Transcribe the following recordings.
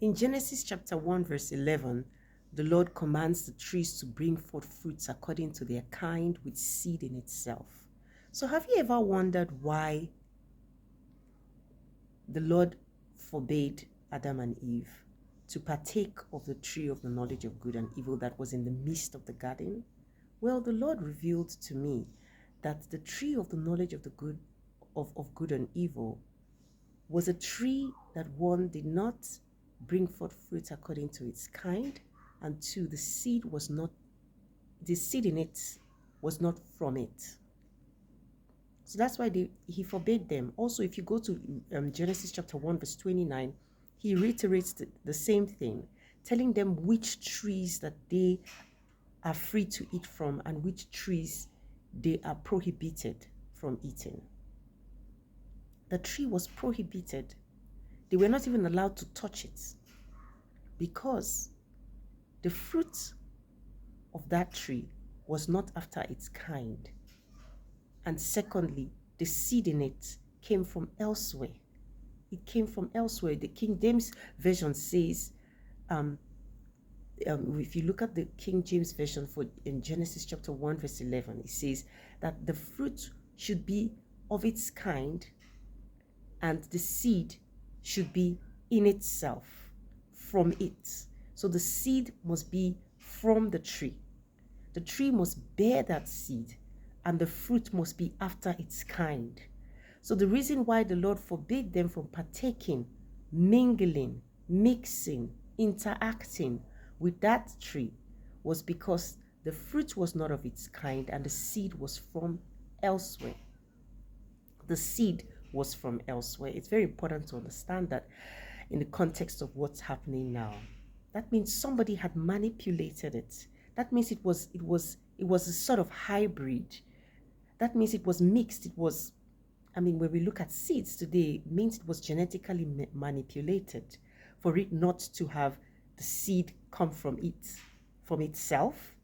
In Genesis chapter 1, verse 11, the Lord commands the trees to bring forth fruits according to their kind with seed in itself. So have you ever wondered why the Lord forbade Adam and Eve to partake of the tree of the knowledge of good and evil that was in the midst of the garden? Well, the Lord revealed to me that the tree of the knowledge of the good of good and evil was a tree that, one, did not bring forth fruit according to its kind, and two, the seed in it was not from it. So that's why he forbade them. Also, if you go to Genesis chapter 1, verse 29, he reiterates the same thing, telling them which trees that they are free to eat from and which trees they are prohibited from eating. The tree was prohibited. They were not even allowed to touch it because the fruit of that tree was not after its kind. And secondly, the seed in it came from elsewhere. It came from elsewhere. The King James Version says, if you look at the King James Version in Genesis chapter 1, verse 11, it says that the fruit should be of its kind and the seed should be in itself, from it. So the seed must be from the tree. The tree must bear that seed, and the fruit must be after its kind. So the reason why the Lord forbade them from partaking, mingling, mixing, interacting with that tree was because the fruit was not of its kind and the seed was from elsewhere. The seed was from elsewhere. It's very important to understand that in the context of what's happening now. That means somebody had manipulated it. That means it was a sort of hybrid. That means it was mixed. When we look at seeds today, it means it was genetically manipulated for it not to have the seed come from itself,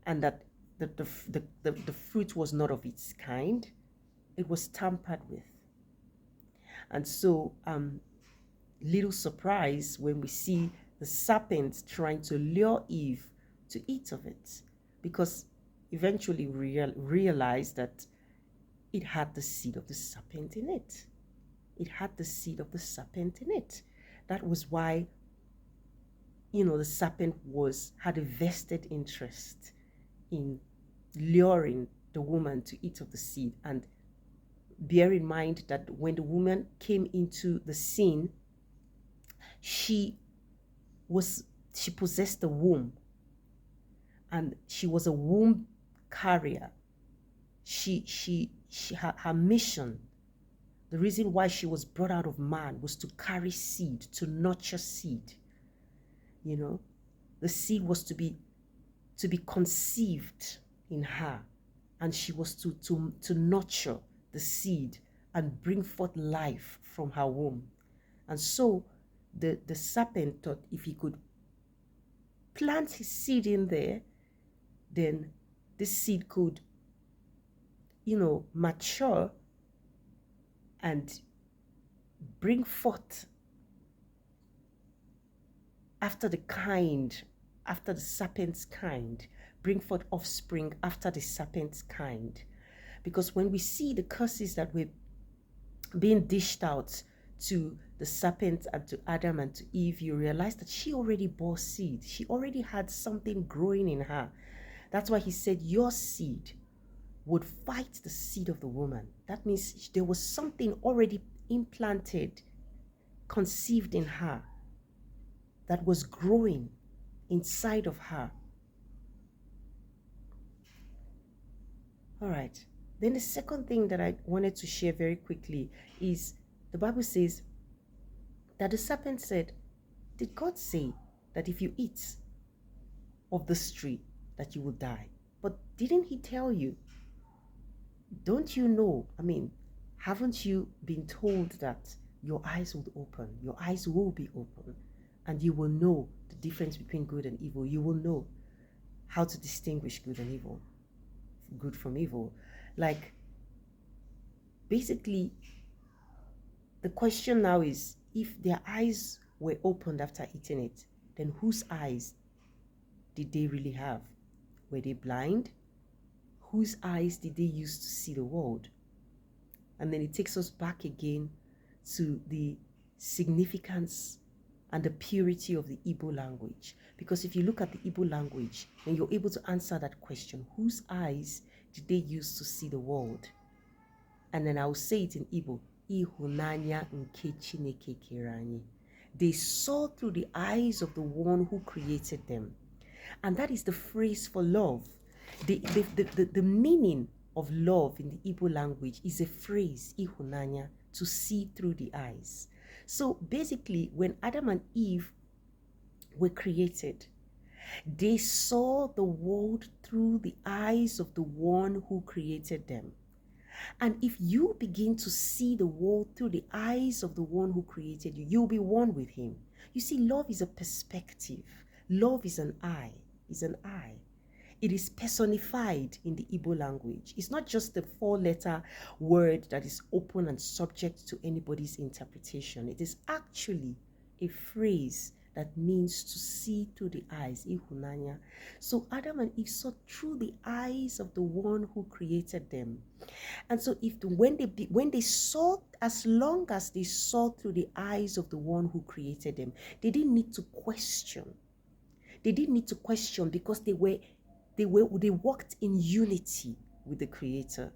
and that the fruit was not of its kind. It was tampered with. And so, little surprise when we see the serpent trying to lure Eve to eat of it, because eventually realized that it had the seed of the serpent in it. It had the seed of the serpent in it. That was why, the serpent had a vested interest in luring the woman to eat of the seed. And bear in mind that when the woman came into the scene, she possessed a womb, and she was a womb carrier. Her mission, the reason why she was brought out of man, was to carry seed, to nurture seed. The seed was to be conceived in her, and she was to nurture the seed and bring forth life from her womb. And so the serpent thought if he could plant his seed in there, then this seed could mature and bring forth after the serpent's kind, bring forth offspring after the serpent's kind. Because when we see the curses that were being dished out to the serpent and to Adam and to Eve, you realize that she already bore seed. She already had something growing in her. That's why he said your seed would fight the seed of the woman. That means there was something already implanted, conceived in her, that was growing inside of her. All right. Then the second thing that I wanted to share very quickly is the Bible says that the serpent said, did God say that if you eat of this tree that you will die? But didn't he tell you? Don't you know? Haven't you been told that your eyes will open? Your eyes will be open, and you will know the difference between good and evil. You will know how to distinguish good and evil, good from evil. Basically, the question now is, if their eyes were opened after eating it, then whose eyes did they really have? Were they blind? Whose eyes did they use to see the world? And then it takes us back again to the significance and the purity of the Igbo language. Because if you look at the Igbo language, and you're able to answer that question, whose eyes did they use to see the world? And then I will say it in Igbo, Ihunanya nke Chineke kere anyị. They saw through the eyes of the one who created them. And that is the phrase for love. The meaning of love in the Igbo language is a phrase, Ihunanya, to see through the eyes. So basically, when Adam and Eve were created, they saw the world through the eyes of the one who created them. And if you begin to see the world through the eyes of the one who created you, you'll be one with him. You see, love is a perspective. Love is an eye. It is personified in the Igbo language. It's not just a 4-letter word that is open and subject to anybody's interpretation. It is actually a phrase that means to see through the eyes, ihunanya. So Adam and Eve saw through the eyes of the one who created them. And so when they saw, as long as they saw through the eyes of the one who created them, they didn't need to question. They didn't need to question because they walked in unity with the Creator.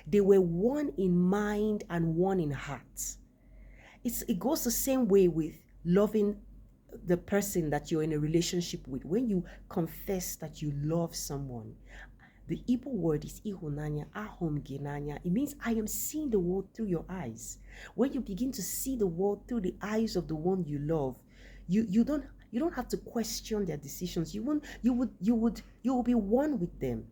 They were one in mind and one in heart. It goes the same way with loving the person that you're in a relationship with. When you confess that you love someone, the Igbo word is ihunanya, ahom genanya. It means I am seeing the world through your eyes. When you begin to see the world through the eyes of the one you love, you don't have to question their decisions. You will be one with them.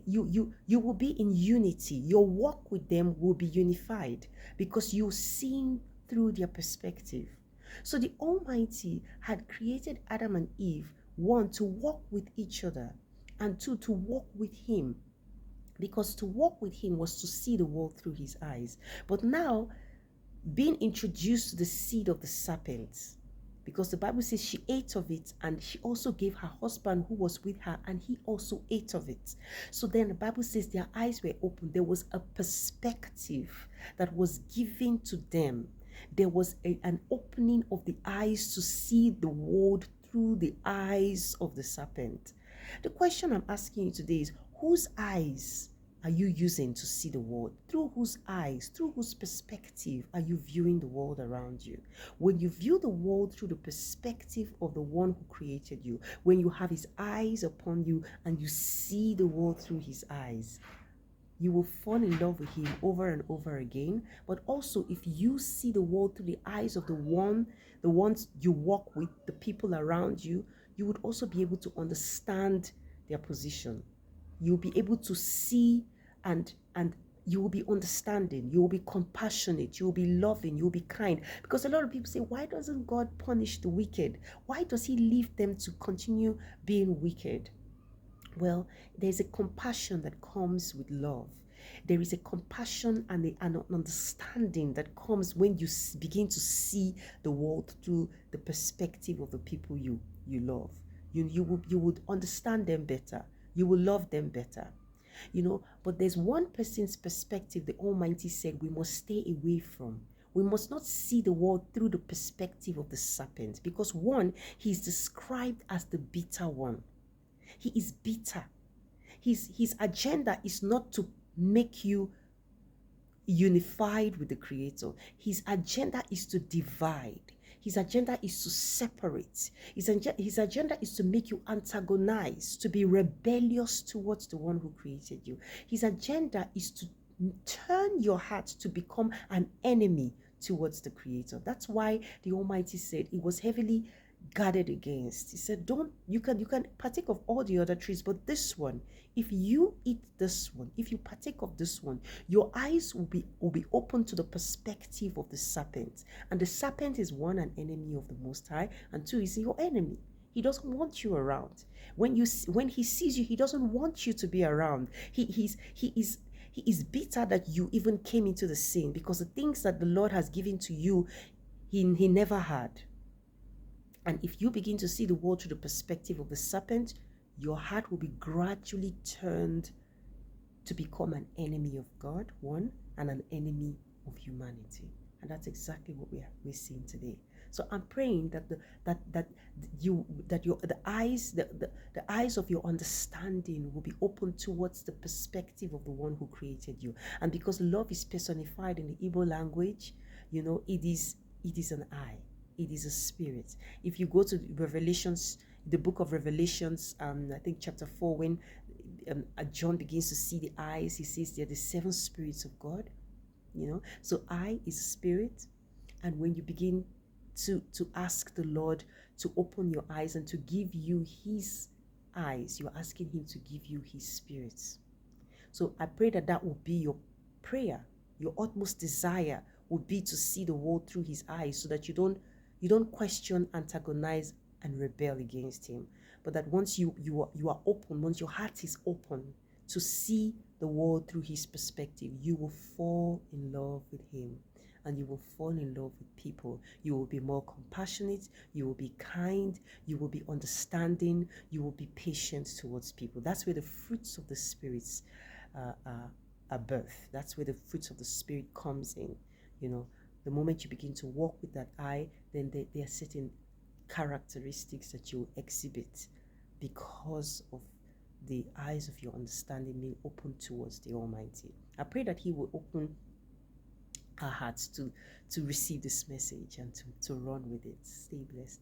You will be in unity. Your walk with them will be unified because you're seeing through their perspective. So the Almighty had created Adam and Eve, one, to walk with each other, and two, to walk with him. Because to walk with him was to see the world through his eyes. But now, being introduced to the seed of the serpent, because the Bible says she ate of it, and she also gave her husband who was with her, and he also ate of it. So then the Bible says their eyes were opened. There was a perspective that was given to them. There was an opening of the eyes to see the world through the eyes of the serpent. The question I'm asking you today is, whose eyes are you using to see the world? Through whose eyes, through whose perspective are you viewing the world around you? When you view the world through the perspective of the one who created you, when you have his eyes upon you and you see the world through his eyes, you will fall in love with him over and over again. But also, if you see the world through the eyes of the ones you walk with, the people around you, you would also be able to understand their position. You'll be able to see and you will be understanding. You will be compassionate. You will be loving. You will be kind. Because a lot of people say, why doesn't God punish the wicked? Why does he leave them to continue being wicked? Well, there's a compassion that comes with love. There is a compassion and an understanding that comes when you begin to see the world through the perspective of the people you love. You would understand them better. You will love them better. But there's one person's perspective the Almighty said we must stay away from. We must not see the world through the perspective of the serpent, because one, he's described as the bitter one. He is bitter. His agenda is not to make you unified with the Creator. His agenda is to divide. His agenda is to separate. His agenda is to make you antagonize, to be rebellious towards the one who created you. His agenda is to turn your heart to become an enemy towards the Creator. That's why the Almighty said it was heavily guarded against. He said, you can partake of all the other trees, but this one, if you eat this one, if you partake of this one, your eyes will be open to the perspective of the serpent. And the serpent is, one, an enemy of the Most High, and two, is your enemy. He doesn't want you around. When he sees you, he doesn't want you to be around. He is bitter that you even came into the scene, because the things that the Lord has given to you, he never had. And if you begin to see the world through the perspective of the serpent, your heart will be gradually turned to become an enemy of God, one, and an enemy of humanity. And that's exactly what we're seeing today. So I'm praying that the eyes of your understanding will be open towards the perspective of the one who created you. And because love is personified in the Igbo language, it is an eye. It is a spirit. If you go to Revelations, the book of Revelations, I think chapter 4, when John begins to see the eyes, he says they're the seven spirits of God. So eye is spirit, and when you begin to ask the Lord to open your eyes and to give you his eyes, you're asking him to give you his spirits. So I pray that will be your prayer. Your utmost desire would be to see the world through his eyes, so that you don't question, antagonize, and rebel against him. But that once you are open, once your heart is open to see the world through his perspective, you will fall in love with him, and you will fall in love with people. You will be more compassionate, you will be kind, you will be understanding, you will be patient towards people. That's where the fruits of the spirits are birth. That's where the fruits of the spirit comes in. The moment you begin to walk with that eye, then there are certain characteristics that you exhibit because of the eyes of your understanding being open towards the Almighty. I pray that he will open our hearts to receive this message and to run with it. Stay blessed.